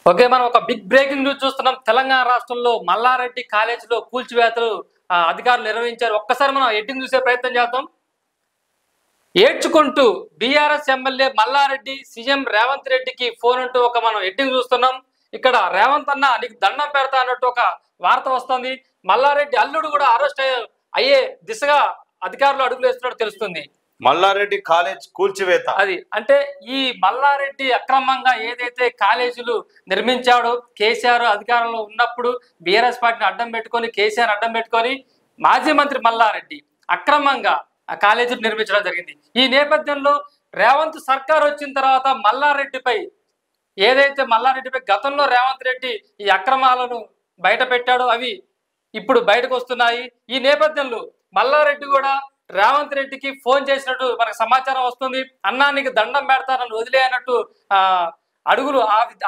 Okay, మనం ఒక big breaking news చూస్తున్నాం. తెలంగాణ రాష్ట్రంలో మల్లారెడ్డి కాలేజీలో కూల్చివేతలు అధికారులు నిర్వహించారు. ఒక్కసారి మనం హెడ్డింగ్ చూసే ప్రయత్నం చేద్దాం. ఏడ్చుకుంటూ BRS MLA Mallareddy CM Revanth రెడ్డికి ఫోన్ అంటూ ఒక మనం హెడ్డింగ్ చూస్తున్నాం. ఇక్కడ రేవంత్ అన్న నీకు దండం పెడతా అన్నట్టు ఒక వార్త వస్తుంది. మల్లారెడ్డి అల్లుడు కూడా అరెస్ట్ అయ్యే దిశగా అధికారులు అడుగులు వేస్తున్నట్టు తెలుస్తుంది. మల్లారెడ్డి కాలేజ్ కూల్చివేత అది అంటే ఈ మల్లారెడ్డి అక్రమంగా ఏదైతే కాలేజీలు నిర్మించాడో కేసీఆర్ అధికారంలో ఉన్నప్పుడు బీఆర్ఎస్ పార్టీని అడ్డం పెట్టుకొని కేసీఆర్ అడ్డం పెట్టుకొని మాజీ మంత్రి మల్లారెడ్డి అక్రమంగా ఆ కాలేజీలు నిర్మించడం జరిగింది. ఈ నేపథ్యంలో రేవంత్ సర్కార్ వచ్చిన తర్వాత మల్లారెడ్డిపై గతంలో రేవంత్ రెడ్డి ఈ అక్రమాలను బయట పెట్టాడో అవి ఇప్పుడు బయటకు వస్తున్నాయి. ఈ నేపథ్యంలో మల్లారెడ్డి కూడా రేవంత్ రెడ్డికి ఫోన్ చేసినట్టు మనకు సమాచారం వస్తుంది. అన్నా నీకు దండం పెడతానని వదిలే అన్నట్టు అడుగులు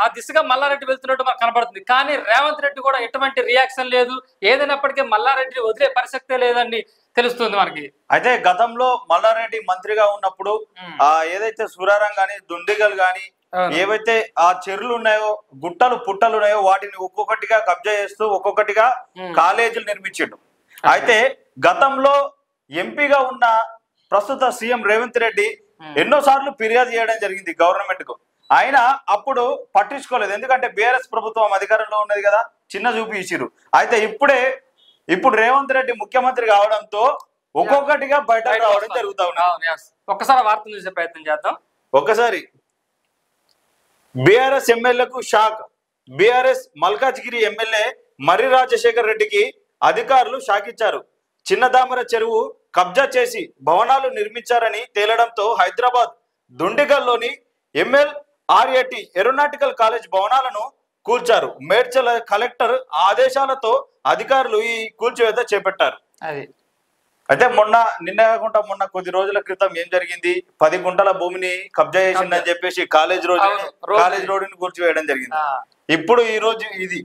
ఆ దిశగా మల్లారెడ్డి వెళ్తున్నట్టు మనకు కనబడుతుంది. కానీ రేవంత్ రెడ్డి కూడా ఎటువంటి రియాక్షన్ లేదు. ఏదైనప్పటికీ మల్లారెడ్డిని వదిలే పరిస్థితే లేదని తెలుస్తుంది మనకి. అయితే గతంలో మల్లారెడ్డి మంత్రిగా ఉన్నప్పుడు ఏదైతే సురారం గాని దుండిగల్ గాని ఏవైతే ఆ చెరువులు ఉన్నాయో గుట్టలు పుట్టలు ఉన్నాయో వాటిని ఒక్కొక్కటిగా కబ్జా చేస్తూ ఒక్కొక్కటిగా కాలేజీలు నిర్మించిండు. అయితే గతంలో ఎంపీగా ఉన్న ప్రస్తుత సీఎం రేవంత్ రెడ్డి ఎన్నోసార్లు ఫిర్యాదు చేయడం జరిగింది గవర్నమెంట్ కు. ఆయన అప్పుడు పట్టించుకోలేదు, ఎందుకంటే బీఆర్ఎస్ ప్రభుత్వం అధికారంలో ఉన్నది కదా, చిన్న చూపు ఇచ్చిరు. అయితే ఇప్పుడు రేవంత్ రెడ్డి ముఖ్యమంత్రి కావడంతో ఒక్కొక్కటిగా బయట రావడం జరుగుతా ఉన్నది. ఒక్కసారి వార్తలు చూసే ప్రయత్నం చేద్దాం. ఒకసారి బీఆర్ఎస్ ఎమ్మెల్యేకు షాక్. బీఆర్ఎస్ మల్కాజ్గిరి ఎమ్మెల్యే మర్రి రాజశేఖర్ రెడ్డికి అధికారులు షాక్ ఇచ్చారు. చిన్నదామర చెరువు కబ్జా చేసి భవనాలు నిర్మించారని తేలడంతో హైదరాబాద్ దుండిగల్లోని MLRAT ఏరోనాటికల్ కాలేజ్ భవనాలను కూల్చారు. మేడ్చల్ కలెక్టర్ ఆదేశాలతో అధికారులు ఈ కూల్చివేత చేపట్టారు. అయితే నిన్న కాకుండా మొన్న కొద్ది రోజుల క్రితం ఏం జరిగింది, 10 గుంటల భూమిని కబ్జా చేసిందని చెప్పేసి కాలేజ్ రోడ్డుని కూల్చివేయడం జరిగింది. ఇప్పుడు ఈ రోజు ఇది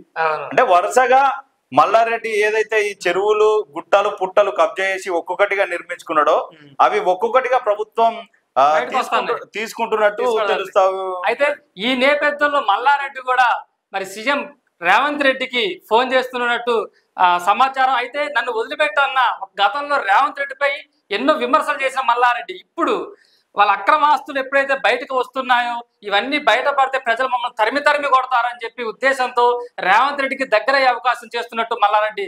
అంటే వరుసగా మల్లారెడ్డి ఏదైతే ఈ చెరువులు గుట్టలు పుట్టలు కబ్జా చేసి ఒక్కొక్కటిగా నిర్మించుకున్నాడో అవి ఒక్కొక్కటిగా ప్రభుత్వం తీసుకుంటున్నట్టు తెలుస్తావు. అయితే ఈ నేపథ్యంలో మల్లారెడ్డి కూడా మరి సీఎం రేవంత్ రెడ్డికి ఫోన్ చేస్తున్నట్టు సమాచారం. అయితే నన్ను వదిలిపెట్టన్న గతంలో రేవంత్ రెడ్డిపై ఎన్నో విమర్శలు చేసిన మల్లారెడ్డి ఇప్పుడు వాళ్ళ అక్రమాస్తులు ఎప్పుడైతే బయటకు వస్తున్నాయో ఇవన్నీ బయటపడితే ప్రజలు మమ్మల్ని తరిమి కొడతారని చెప్పి ఉద్దేశంతో రేవంత్ రెడ్డికి దగ్గరయ్యే అవకాశం చేస్తున్నట్టు మల్లారెడ్డి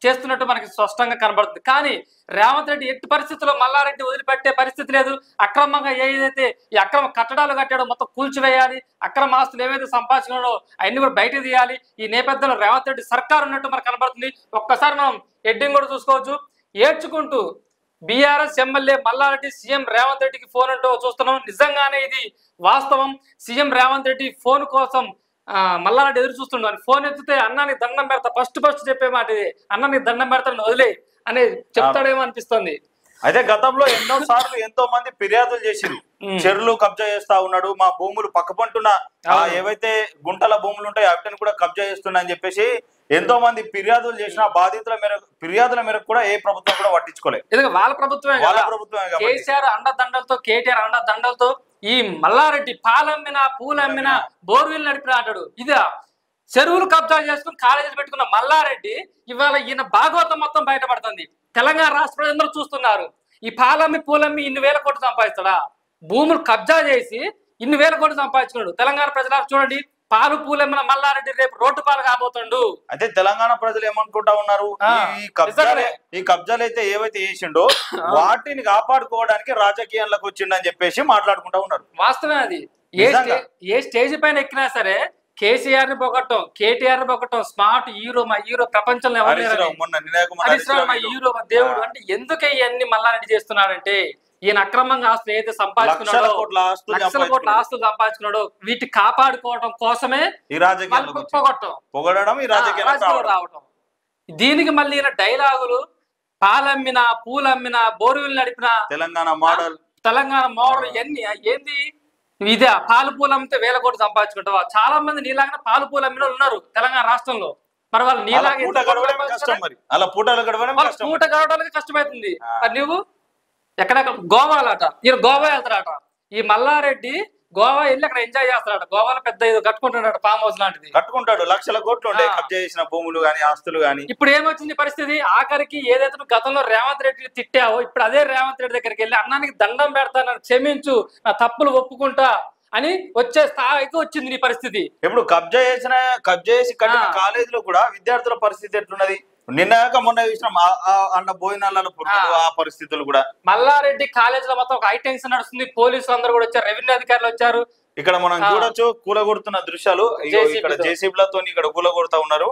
చేస్తున్నట్టు మనకి స్పష్టంగా కనబడుతుంది. కానీ రేవంత్ రెడ్డి ఎట్టి పరిస్థితుల్లో మల్లారెడ్డి వదిలిపెట్టే పరిస్థితి లేదు. అక్రమంగా ఏదైతే ఈ అక్రమ కట్టడాలు కట్టాడో మొత్తం కూల్చివేయాలి, అక్రమ ఆస్తులు ఏవైతే సంపాదించుకున్నాడో అవన్నీ కూడా బయట తీయాలి. ఈ నేపథ్యంలో రేవంత్ రెడ్డి సర్కార్ ఉన్నట్టు మనకు కనబడుతుంది. ఒక్కసారి మనం హెడ్డింగ్ కూడా చూసుకోవచ్చు. ఏడ్చుకుంటూ BRS MLA Mallareddy CM Revanth రెడ్డికి ఫోన్ అంటూ చూస్తున్నాం. నిజంగానే ఇది వాస్తవం. సీఎం రేవంత్ రెడ్డి ఫోన్ కోసం మల్లారెడ్డి ఎదురు చూస్తున్నాడు. ఫోన్ ఎత్తితే అన్నానికి దండం పెడతా, ఫస్ట్ చెప్పే మాట ఇది, అన్నానికి దండం పెడతాను వదిలే అని చెప్తాడేమో అనిపిస్తుంది. అయితే గతంలో ఎన్నో సార్లు ఎంతో మంది ఫిర్యాదులు చేసిరు, చెరువులు కబ్జా చేస్తా ఉన్నాడు, మా భూములు పక్కపంటున్న ఏవైతే గుంటల భూములు ఉంటాయో వాటిని కూడా కబ్జా చేస్తున్నా అని చెప్పేసి ఎంతో మంది ఫిర్యాదులు చేసిన ఫిర్యాదుల మేరకు కూడా ఏ ప్రభుత్వం కూడా పట్టించుకోలేదు. వాళ్ళ ప్రభుత్వమే కేసీఆర్ అండదండలతో కేటీఆర్ అండదండలతో ఈ మల్లారెడ్డి పాలమ్మిన పూలమ్మిన బోర్వెల్ నడిపిన అంటాడు. ఇదా చెరువులు కబ్జా చేసుకుని కాలేజీలు పెట్టుకున్న మల్లారెడ్డి ఇవాళ ఈయన భాగవతం మొత్తం బయటపడుతుంది. తెలంగాణ రాష్ట్ర ప్రజలందరూ చూస్తున్నారు. ఈ పాలమ్మి పూలమ్మి ఇన్ని వేల కోట్లు సంపాదిస్తాడా? భూములు కబ్జా చేసి ఇన్ని వేల కోట్లు సంపాదించుకున్నాడు. తెలంగాణ ప్రజలు చూడండి, పాలు పూలమ్మిన మల్లారెడ్డి రేపు రోడ్డు పాలు కాబోతుండు. అయితే తెలంగాణ ప్రజలు ఏమనుకుంటా ఉన్నారు, ఈ కబ్జాలు అయితే ఏవైతే చేసిండో వాటిని కాపాడుకోవడానికి రాజకీయాల్లోకి వచ్చిండని చెప్పేసి మాట్లాడుకుంటా ఉన్నారు. వాస్తవమే అది. ఏ స్టేజ్ పైన ఎక్కినా సరే కేసీఆర్ ని పొగట్టం, కేటీఆర్ ని పొగట్టం, స్మార్ట్ హీరో మా హీరో ప్రపంచంలో ఎవరు మా హీరో మా దేవుడు అంటే ఎందుకే ఇవన్నీ మల్లారెడ్డి చేస్తున్నాడంటే ఈయన అక్రమంగా ఆస్తులు ఏదైతే సంపాదించుకున్నాడో లక్షల కోట్ల ఆస్తులు సంపాదించుకున్నాడో వీటిని కాపాడుకోవడం కోసమే పొగడడం రావటం. దీనికి మళ్ళీ ఈయన డైలాగులు పాలమ్మిన పూలమ్మిన బోర్వెల్ నడిపిన తెలంగాణ మోడల్ ఇవన్నీ ఏంది? ఇదే పాలు పూలు అమ్మితే వేల కోట్లు సంపాదించుకుంటావా? చాలా మంది నీలాగా పాలు పూలు అమ్మిన ఉన్నారు తెలంగాణ రాష్ట్రంలో. మరి వాళ్ళు నీలాగే పూట గడవడానికి కష్టమవుతుంది. నువ్వు ఎక్కడెక్కడ గోవాలట, ఈయన గోవా వెళ్తారట. ఈ మల్లారెడ్డి గోవా వెళ్ళి అక్కడ ఎంజాయ్ చేస్తాడు. గోవాలో పెద్ద ఏదో కట్టుకుంటున్నాడు, ఫామ్ హౌస్ లాంటిది కట్టుకుంటాడు. లక్షల కోట్లు ఉండే కబ్జా చేసిన భూములు గాని ఆస్తులు గాని. ఇప్పుడు ఏమొచ్చింది పరిస్థితి? ఆఖరికి ఏదైతే నువ్వు గతంలో రేవంత్ రెడ్డిని తిట్టావో, ఇప్పుడు అదే రేవంత్ రెడ్డి దగ్గరికి వెళ్ళి అన్నానికి దండం పెడతాను, క్షమించు, నా తప్పులు ఒప్పుకుంటా అని వచ్చే స్థాయికి వచ్చింది నీ పరిస్థితి. ఇప్పుడు కబ్జా చేసి కట్టిన కాలేజీలో కూడా విద్యార్థుల పరిస్థితి ఎట్లున్నది? నిన్నక మొన్న చూసిన అన్న భోజనాలలో ఆ పరిస్థితులు కూడా. మల్లారెడ్డి కాలేజీలో మొత్తం ఒక హై టెన్షన్ నడుస్తుంది. పోలీసులు అందరూ కూడా వచ్చారు, రెవెన్యూ అధికారులు వచ్చారు. ఇక్కడ మనం చూడొచ్చు కూలగొడుతున్న దృశ్యాలు. ఇక్కడ జేసీబీలతో ఇక్కడ కూలగొడతా ఉన్నారు.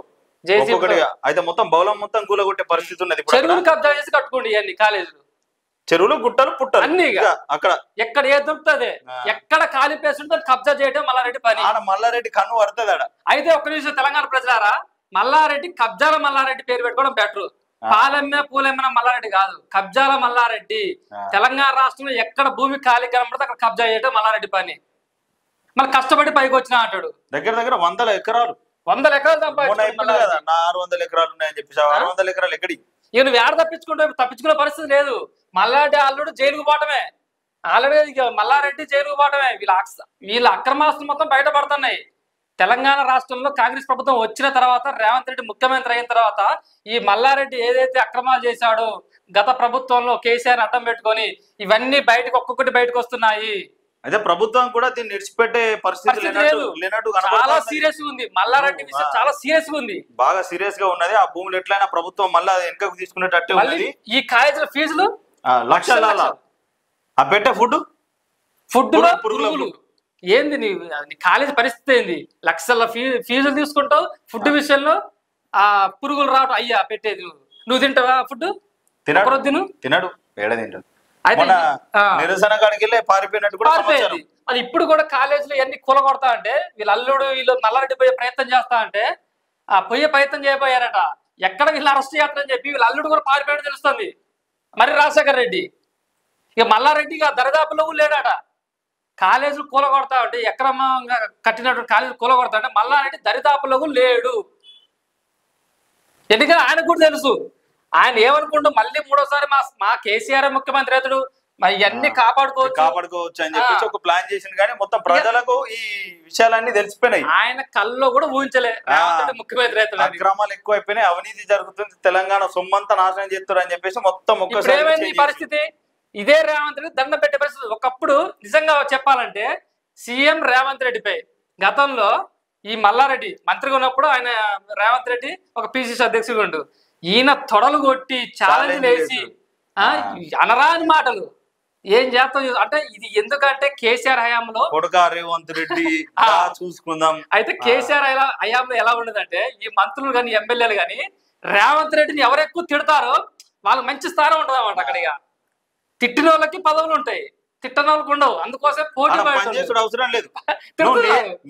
అయితే మొత్తం బౌలం మొత్తం కూలగొట్టే పరిస్థితి ఉన్నది. చెరువులు కబ్జా చేసి కట్టుకోండి ఇవన్నీ కాలేజీలు, చెరువులు గుట్టలు పుట్టలు అన్ని అక్కడ ఎక్కడ ఏది దొరుకుతుంది, ఎక్కడ ఖాళీ ప్లేస్ ఉంటే కబ్జా చేయడం మల్లారెడ్డి పని. మల్లారెడ్డి కన్ను పడుతుంది ఆడ. అయితే ఒక్క నిమిషం తెలంగాణ ప్రజలారా, మల్లారెడ్డి కబ్జాల మల్లారెడ్డి పేరు పెట్టుకోవడం బెటర్. పాలెమ్మే పూలెమ్మిన మల్లారెడ్డి కాదు, కబ్జాల మల్లారెడ్డి. తెలంగాణ రాష్ట్రంలో ఎక్కడ భూమి ఖాళీ కనబడితే అక్కడ కబ్జా చేయడం మల్లారెడ్డి పని. మళ్ళీ కష్టపడి పైకి వచ్చిన అంటాడు. దగ్గర 100 ఎకరాలు 100 ఎకరాలు సంపాదించాడు. 600 ఎకరాలు ఉన్నాయని చెప్పి 600 ఎకరాలు ఎక్కడి? ఇక నువ్వు ఏడ తప్పించుకునే పరిస్థితి లేదు. మల్లారెడ్డి ఆల్రెడీ జైలుకు పోవటమే, ఆల్రెడీ మల్లారెడ్డి జైలుకు పోవటమే. వీళ్ళ అక్రమాస్తులు మొత్తం బయటపడుతున్నాయి. తెలంగాణ రాష్ట్రంలో కాంగ్రెస్ ప్రభుత్వం వచ్చిన తర్వాత, రేవంత్ రెడ్డి ముఖ్యమంత్రి అయిన తర్వాత, ఈ మల్లారెడ్డి ఏదైతే అక్రమాలు చేశాడో గత ప్రభుత్వంలో కేసీఆర్ అడ్డం పెట్టుకొని, ఇవన్నీ బయటకు ఒక్కొక్కటి బయటకు వస్తున్నాయి. అయితే ప్రభుత్వం కూడా దీన్ని విడిచిపెట్టే పరిస్థితి లేదు. చాలా సీరియస్ ఉంది మల్లారెడ్డి విషయం, చాలా సీరియస్ ఉంది, బాగా సీరియస్ గా ఉన్నది. ఆ భూములు ఎట్లయినా ప్రభుత్వం మళ్ళీ వెనకకు తీసుకునేటట్టే ఉన్నది. ఈ కాలేజీల ఫీజులు లక్షల, ఆ పెట్టే ఫుడ్ పురుగులు ఏంది? నీ కాలేజీ పరిస్థితి ఏంది? లక్షల ఫీజులు తీసుకుంటావు, ఫుడ్ విషయంలో ఆ పురుగులు రావటం. అయ్యా పెట్టేది నువ్వు తింటావా? ఫుడ్ తినడు, ఏడ తింటాడు. నిరసన కాడికి వెళ్ళి పారిపోయినట్టు కూడా అది. ఇప్పుడు కూడా కాలేజీలో ఎన్ని కూలగొడతా అంటే, వీళ్ళు మల్లారెడ్డి పోయే ప్రయత్నం చేస్తా అంటే ఆ పోయే ప్రయత్నం చేయబోయారట. ఎక్కడ వీళ్ళు అరెస్ట్ చేస్తారని చెప్పి వీళ్ళ అల్లుడు కూడా పారిపోయాడు తెలుస్తుంది. మరి రాజశేఖర్ రెడ్డి ఇక మల్లారెడ్డి దరిదాపులో లేడాట. కాలేజీలు కూలగొడతా అంటే, అక్రమంగా కట్టినటువంటి కాలేజీలు కూలగొడతా అంటే మల్లారెడ్డి దరిదాపులో లేడు. ఎందుకంటే ఆయనకు కూడా తెలుసు. ఆయన ఏమనుకుంటూ మళ్ళీ మూడోసారి మా కేసీఆర్ ముఖ్యమంత్రి అతడు మరి ఇవన్నీ కాపాడుకోవచ్చు అని చెప్పి ఒక ప్లాన్ చేసింది. కానీ మొత్తం ప్రజలకు ఈ విషయాలన్నీ తెలిసిపోయినాయి. ఆయన కల్లో కూడా ఊహించలే ముఖ్యమంత్రి అతడు. అక్రమాలు ఎక్కువ అయిపోయినాయి, అవినీతి జరుగుతుంది, తెలంగాణ సొమ్మంతా నాశనం చేస్తారు అని చెప్పేసి మొత్తం ఏమైంది పరిస్థితి? ఇదే రేవంత్ రెడ్డి దండం పెట్టే పరిస్థితి. ఒకప్పుడు నిజంగా చెప్పాలంటే సీఎం రేవంత్ రెడ్డిపై గతంలో ఈ మల్లారెడ్డి మంత్రిగా ఉన్నప్పుడు ఆయన రేవంత్ రెడ్డి ఒక పిసిసి అధ్యక్షుడు ఉండు. ఈయన తొడలు కొట్టి ఛాలెంజ్ వేసి అనరాని మాటలు ఏం చేస్తాం అంటే, ఇది ఎందుకంటే కేసీఆర్ హయాంలో రేవంత్ రెడ్డి చూసుకుందాం. అయితే కేసీఆర్ హయాంలో ఎలా ఉండదంటే, ఈ మంత్రులు కానీ ఎమ్మెల్యేలు కానీ రేవంత్ రెడ్డిని ఎవరు ఎక్కువ తిడతారో వాళ్ళకి మంచి స్థానం ఉంటుంది అన్నమాట. అక్కడిగా తిట్టిన వాళ్ళకి పదవులు ఉంటాయి, తిట్టని వాళ్ళకి ఉండవు. అందుకోసం పోటీ అవసరం లేదు.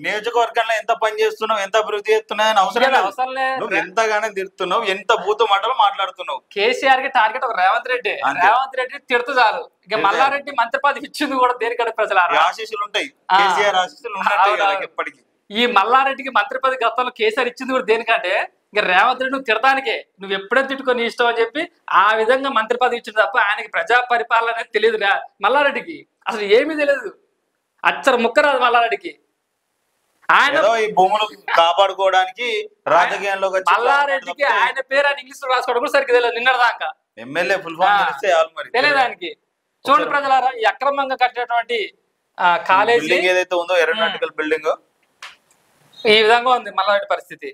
నియోజకవర్గంలో ఎంత పని చేస్తున్నావు, ఎంత అభివృద్ధి చేస్తున్నావు అని అవసరం లేదు. నువ్వు ఎంతగానో తిడుతున్నావు, ఎంత బూతు మాటలు మాట్లాడుతున్నావు. కేసీఆర్ కి టార్గెట్ ఒక రేవంత్ రెడ్డి. రేవంత్ రెడ్డి తిడుతూ చాలు. ఇక మల్లారెడ్డి మంత్రి పదవి ఇచ్చింది కూడా దేనికంటే ప్రజల ఆశీస్సులు ఉంటాయి, కేసీఆర్ ఆశీస్సులు ఎప్పటికీ. ఈ మల్లారెడ్డికి మంత్రి పదవి గతంలో కేసీఆర్ ఇచ్చింది కూడా దేనికంటే, ఇక రేవంత్ రెడ్డి నువ్వు తిడతానికే, నువ్వు ఎప్పుడైనా తిట్టుకొని ఇష్టం అని చెప్పి ఆ విధంగా మంత్రి పదవి ఇచ్చింది తప్ప ఆయనకి ప్రజా పరిపాలన అనేది తెలియదు. మల్లారెడ్డికి అసలు ఏమీ తెలియదు, అచ్చర ముక్క రాదు మల్లారెడ్డికి. ఆయన ఈ భూములు కాపాడుకోవడానికి రాజకీయంలో మల్లారెడ్డికి ఆయన పేరు ఆయన ఇంగ్లీష్ లో రాసుకోవడం కూడా సరిగ్గా తెలియదు. నిన్నదాకా ఎమ్మెల్యే ఫుల్ ఫామ్ తెలిస్తే తెలియదు ఆయనకి. చూడండి ప్రజలారా, ఈ అక్రమంగా కట్టినటువంటి కాలేజీ ఏదైతే ఉందో ఏరోనాటికల్ బిల్డింగ్ ఈ విధంగా ఉంది మల్లారెడ్డి పరిస్థితి.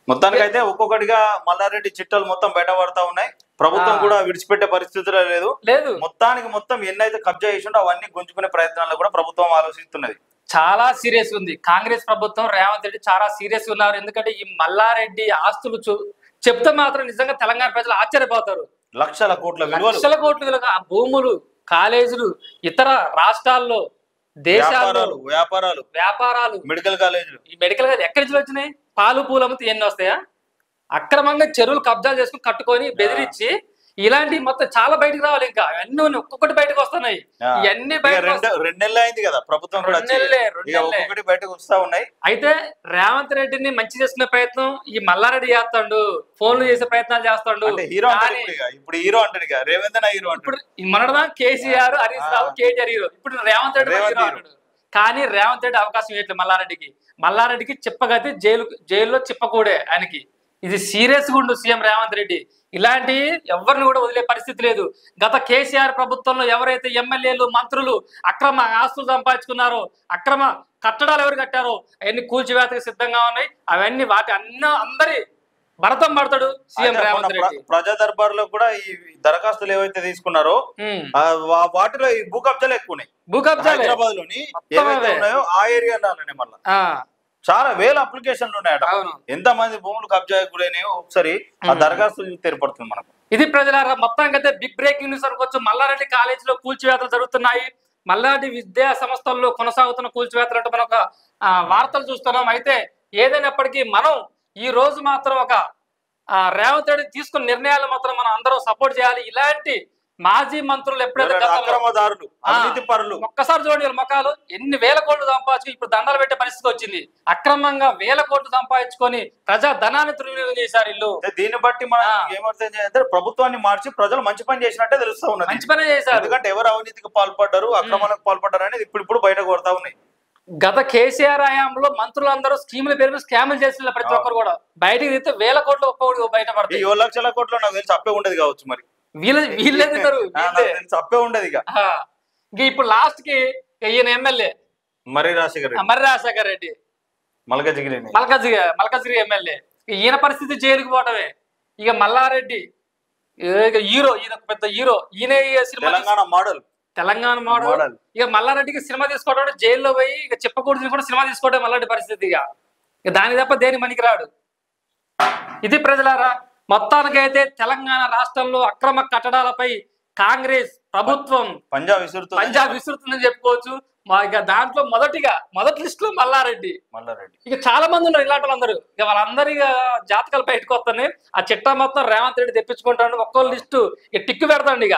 మొత్తానికి అయితే ఒక్కొక్కటిగా మల్లారెడ్డి చిట్టాలు మొత్తం బయటపడతా ఉన్నాయి. ప్రభుత్వం కూడా విడిచిపెట్టే పరిస్థితులు లేదు. మొత్తానికి మొత్తం ఎన్నైతే కబ్జా చేసిండో అవన్నీ గుంజుకునే ప్రయత్నాల్లో కూడా ప్రభుత్వం ఆలోచిస్తున్నది. చాలా సీరియస్ ఉంది కాంగ్రెస్ ప్రభుత్వం. రేవంత్ రెడ్డి చాలా సీరియస్ ఉన్నారు. ఎందుకంటే ఈ మల్లారెడ్డి ఆస్తులు చెప్తే మాత్రం నిజంగా తెలంగాణ ప్రజలు ఆశ్చర్యపోతారు. లక్షల కోట్ల విలువ ఆ భూములు, కాలేజీలు, ఇతర రాష్ట్రాల్లో దేశాల్లో వ్యాపారాలు, మెడికల్ కాలేజీలు. ఈ మెడికల్ కాలేజ్ ఎక్కడి నుంచి వచ్చినాయి? పాలు పూలు అమ్మితే ఎన్ని వస్తాయా? అక్రమంగా చెరువులు కబ్జాలు చేసుకుని కట్టుకొని బెదిరించి ఇలాంటివి మొత్తం చాలా బయటకు రావాలి. ఇంకా అన్ని ఒక్కొక్కటి బయటకు వస్తున్నాయి. ఇవన్నీ రెండు నెలలు అయింది కదా ప్రభుత్వం కూడా బయటకు వస్తా ఉన్నాయి. అయితే రేవంత్ రెడ్డిని మంచి చేసుకునే ప్రయత్నం ఈ మల్లారెడ్డి చేస్తాడు, ఫోన్లు చేసే ప్రయత్నాలు చేస్తాడు. హీరో ఇప్పుడు హీరో అంటాడు, రేవంత్ హీరో. ఇప్పుడు మనదా కేసీఆర్, హరీష్ రావు, కేటీఆర్ హీరో. ఇప్పుడు రేవంత్ రెడ్డి హీరో అంటాడు. కానీ రేవంత్ రెడ్డి అవకాశం ఇవ్వట్లేదు మల్లారెడ్డికి చెప్పగతి జైల్లో చెప్పకూడే ఆయనకి. ఇది సీరియస్ గా ఉండు సీఎం రేవంత్ రెడ్డి. ఇలాంటి ఎవరిని కూడా వదిలే పరిస్థితి లేదు. గత కేసీఆర్ ప్రభుత్వంలో ఎవరైతే ఎమ్మెల్యేలు మంత్రులు అక్రమ ఆస్తులు సంపాదించుకున్నారో, అక్రమ కట్టడాలు ఎవరు కట్టారో అవన్నీ కూల్చివేతకు సిద్ధంగా ఉన్నాయి. అవన్నీ అందరి భరతం పడతాడు సీఎం రేవంత్ రెడ్డి. ప్రజా దర్బార్లో కూడా ఈ దరఖాస్తులు ఏవైతే తీసుకున్నారో వాటిలో ఈ భూ కబ్జాలు ఎక్కువ ఉన్నాయి. హైదరాబాద్ లోని ఏవైతే ఉన్నాయో ఆ ఏరియాలోనే మళ్ళీ చాలా వేల అప్లికేషన్లు ఉన్నాయట. ఎంత మంది భూములు కబ్జా గురైనాయో ఒకసారి ఆ దరఖాస్తులు తెరపడుతుంది మనకు. ఇది ప్రజలారా మొత్తానికైతే బిగ్ బ్రేకింగ్ న్యూస్ అనుకోవచ్చు. మల్లారెడ్డి కాలేజీలో కూల్చివేతలు జరుగుతున్నాయి. మల్లారెడ్డి విద్యా సంస్థల్లో కొనసాగుతున్న కూల్చివేతలు అంటే మనం ఒక వార్తలు చూస్తున్నాం. అయితే ఏదైనప్పటికీ మనం ఈ రోజు మాత్రం ఒక రేవంత్ రెడ్డి తీసుకున్న నిర్ణయాలు మాత్రం మనం అందరం సపోర్ట్ చేయాలి. ఇలాంటి మాజీ మంత్రులు ఎప్పుడైతే ఒక్కసారి చూడండి వీళ్ళ ముఖాలు ఎన్ని వేల కోట్లు సంపాదించుకుని ఇప్పుడు దండాలు పెట్టే పరిస్థితి వచ్చింది. అక్రమంగా వేల కోట్లు సంపాదించుకొని ప్రజా ధనాన్ని దుర్వినియోగం చేశారు వీళ్ళు. దీన్ని బట్టి మనం ఏమర్థం చేయాలంటే ప్రభుత్వాన్ని మార్చి ప్రజలు మంచి పని చేసినట్టే తెలుస్తా ఉన్నది. మంచి పని చేశారు. ఎందుకంటే ఎవరు అవినీతికి పాల్పడ్డారు, అక్రమాలకు పాల్పడ్డారు అనేది ఇప్పుడు బయట కొడతా ఉన్నాయి. గత కేసీఆర్ హయాంలో మంత్రులందరూ స్కీముల పేరు మీద స్కాములు చేసిన ప్రతి ఒక్కరు కూడా బయటకు తీస్తే వేల కోట్లు ఒక్కొక్కటి బయటపడతాయి. 7 లక్షల కోట్లు నాకు తెలిసి అప్పే ఉండదు కావచ్చు. మరి వీళ్ళే తప్పే ఉండదు. ఇక ఇప్పుడు లాస్ట్ కి ఈయన ఎమ్మెల్యే మర్రి రాజశేఖర్ రెడ్డి మల్కాజ్గిరి ఎమ్మెల్యే, ఈయన పరిస్థితి జైలుకి పోవటమే. ఇక మల్లారెడ్డి హీరో, ఈయన పెద్ద హీరో, ఈయన తెలంగాణ మోడల్. ఇక మల్లారెడ్డికి సినిమా తీసుకోవడం జైల్లో పోయి ఇక చెప్పకూడదు కూడా సినిమా తీసుకోవడం మల్లారెడ్డి పరిస్థితి. ఇక దాని తప్ప దేని పనికి రాడు. ఇది ప్రజలారా మొత్తానికైతే తెలంగాణ రాష్ట్రంలో అక్రమ కట్టడాలపై కాంగ్రెస్ ప్రభుత్వం పంజాబ్ విసురుతుందని చెప్పుకోవచ్చు. ఇక దాంట్లో మొదటి లిస్ట్ లో మల్లారెడ్డి. ఇక చాలా మంది ఉన్నారు ఇలాంటి వాళ్ళందరూ. ఇక వాళ్ళందరి జాతకాలు బయటకు వస్తున్నాయి. ఆ చిట్టా మొత్తం రేవంత్ రెడ్డి తెప్పించుకుంటాడు. ఒక్కో లిస్టు ఇక టిక్కు పెడతాడు. ఇక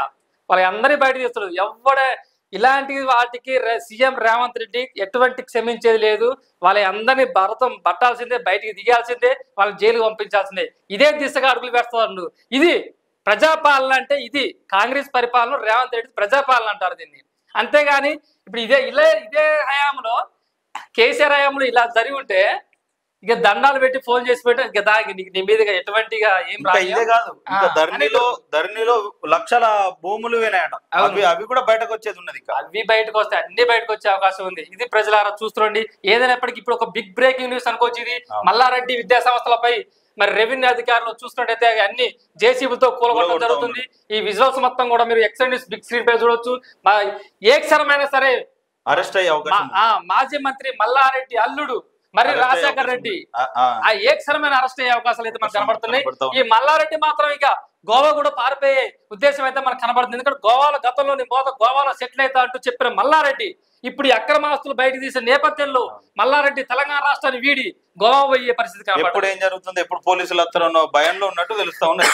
వాళ్ళందరినీ బయట తీస్తాడు. ఎవడే ఇలాంటి వాటికి సీఎం రేవంత్ రెడ్డి ఎటువంటి క్షమించేది లేదు. వాళ్ళ అందరినీ భరతం పట్టాల్సిందే, బయటికి దిగాల్సిందే, వాళ్ళని జైలుకి పంపించాల్సిందే. ఇదే దిశగా అడుగులు వేస్తున్నారు. ఇది ప్రజాపాలన అంటే ఇది కాంగ్రెస్ పరిపాలన, రేవంత్ రెడ్డి ప్రజాపాలన అంటారు దీన్ని. అంతేగాని ఇప్పుడు ఇదే హయాంలో కేసీఆర్ హయాంలో ఇలా జరిగి ఉంటే ఇక దండాలు పెట్టి ఫోన్ చేసి పెట్టి ఇక దానికి నీ మీదుగా ఎటువంటిగా ఏం ఇదే కాదు. ధరణిలో లక్షల భూములు వినాయట. అవి కూడా బయటకు వచ్చేది ఉన్నది. అవి బయటకు వస్తే అన్ని బయటకు వచ్చే అవకాశం ఉంది. ఇది ప్రజలారా చూస్తుండీ. ఏదైనప్పటికీ ఇప్పుడు ఒక బిగ్ బ్రేకింగ్ న్యూస్ అనుకోవచ్చు. ఇది మల్లారెడ్డి విద్యా సంస్థలపై మరి రెవెన్యూ అధికారులు చూస్తున్నట్టయితే అన్ని జేసీబీతో కూలగొట్టడం జరుగుతుంది. ఈ విజువల్స్ మొత్తం కూడా మీరు ఎక్సెల్ న్యూస్ బిగ్ స్క్రీన్ పై చూడొచ్చు. ఏ క్షణమైనా సరే అరెస్ట్ అయ్యే అవకాశం. మాజీ మంత్రి మల్లారెడ్డి అల్లుడు మరి రాజశేఖర్ రెడ్డి ఏ క్షణమైన అరెస్ట్ అయ్యే అవకాశాలు అయితే మనకు కనబడుతున్నాయి. ఈ మల్లారెడ్డి మాత్రం ఇక గోవా కూడా పారిపోయే ఉద్దేశం అయితే మనకు కనబడుతుంది. ఎందుకంటే గోవాలో గతంలో గోవాలో సెటిల్ అవుతా అంటూ చెప్పిన మల్లారెడ్డి ఇప్పుడు ఈ అక్రమాస్తులు బయట తీసిన నేపథ్యంలో మల్లారెడ్డి తెలంగాణ రాష్ట్రాన్ని వీడి గోవా పోయే పరిస్థితి. ఎప్పుడు ఏం జరుగుతుంది, ఎప్పుడు పోలీసులు వస్తారన్న భయంలో ఉన్నట్టు తెలుస్తా ఉన్నాయి.